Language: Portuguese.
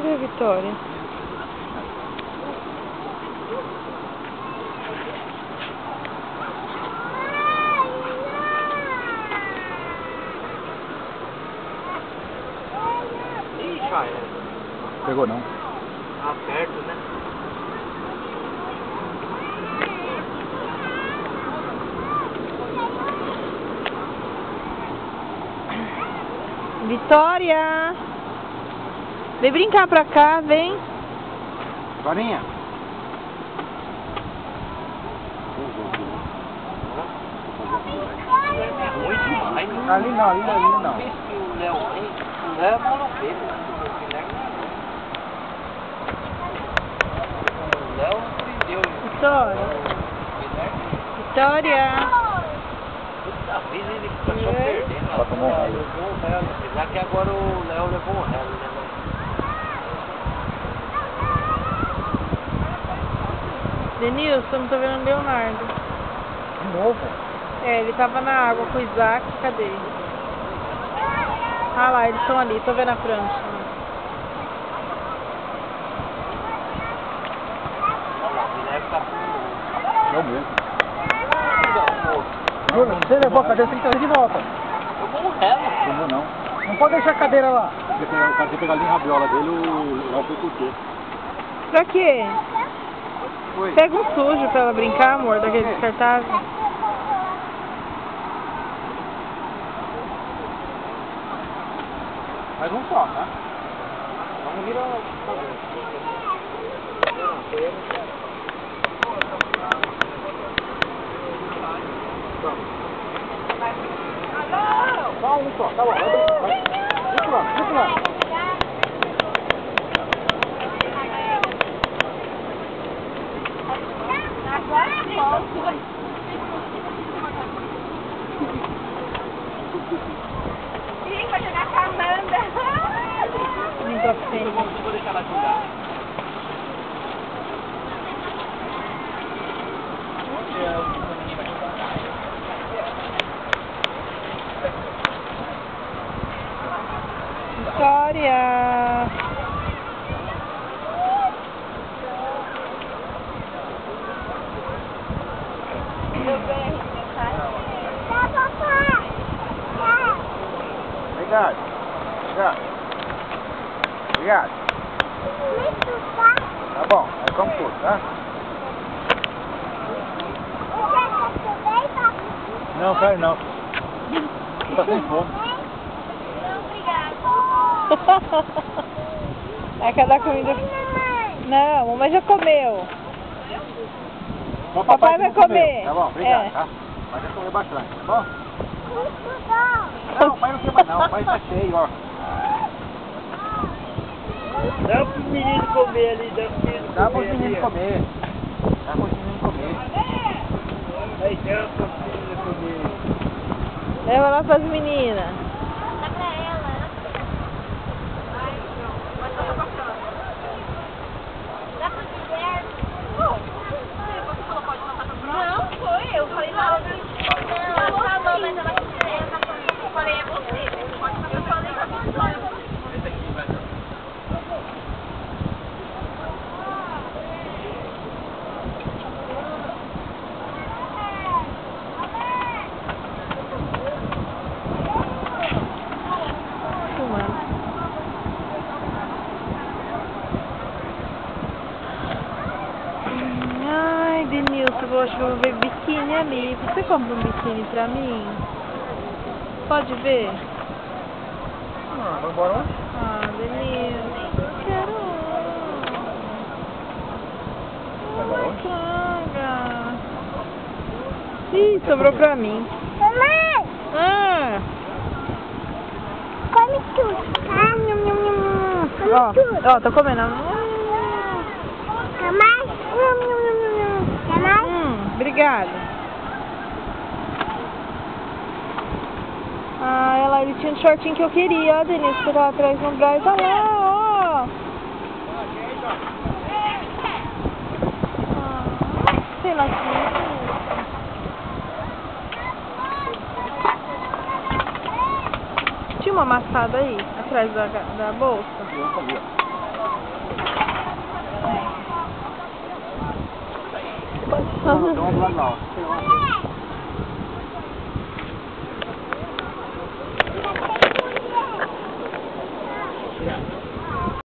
Cadê a Vitória? Ih, já era. Pegou não. Tá perto, né? Vitória! Vem brincar pra cá, vem. Varinha. É ruim demais, né? Ali não, ali não. O Léo é maloqueiro, né? O Léo prendeu. Vitória! Vitória! Toda vez ele fica só perdendo. Ela tomou um relo. Levou um relo. Apesar que agora o Léo levou um relo, né? Denilson, não tô vendo o Leonardo. De novo. É, ele tava na água com o Isaac, cadê? Ah lá, eles estão ali, tô vendo a prancha. Olha lá, o Guilherme tá com Eu mesmo. o... Júnior, você levou a cadeira, tem que trazer de volta. Levou um relo. Tomou não. Não pode deixar a cadeira lá. O cara tem que pegar ali a rabiola dele, o Léo foi curtir. Pra quê? Foi. Pega um sujo pra ela brincar, amor, daquele descartável. Mais um só, tá? Vamos virar o cabelo. Só um só, tá bom. Vai. Vai. Ih, vai jogar com a Amanda. Muito feio. Vou deixar ela jogar. Vitória! Tá, papai. Tá. Obrigado. Obrigado. Isso, tá? Tá bom, aí vamos tudo, tá? Você quer também, papai? Não, quero não. Tá sem fome. Não, obrigado. É cada comida. Não, a mamãe já comeu. Só Papai vai que não comeu. comer. Tá bom, obrigado, É. tá? Mas vai comer bastante, tá bom? Isso, tá? Não, o pai não quer mais não, o pai tá cheio, ó. Dá pro menino comer ali, dá pro menino Dá comer pros meninos ali, ó. comer. Dá pros meninos comer. Aí dá pro menino comer. Leva lá pras meninas. Dá pra ela. Dá pro Guilherme. Não, foi. Eu falei na hora que... Não, ela falou, mas ela quis dizer. Eu falei, é você. Você pode fazer, eu falei com a Vitória. Filmando. Ai, Denilson, eu acho que eu vou ver biquíni ali. Você compra um biquíni pra mim? Pode ver? Não, vai embora onde? Ah, Denilson, eu quero Vai embora um. onde? Traga. Ih, sobrou pra mim. Mamãe, Ah! come tudo, tá? Ó, tô comendo. Quer mais? Quer mais? Obrigada. Ah, ele tinha um shortinho que eu queria, ó, Denise, que eu tava atrás no Braz. Olha lá, ó. Sei lá que tinha uma amassada aí, atrás da bolsa. Eu sabia. Tem uma do lado lá, ó.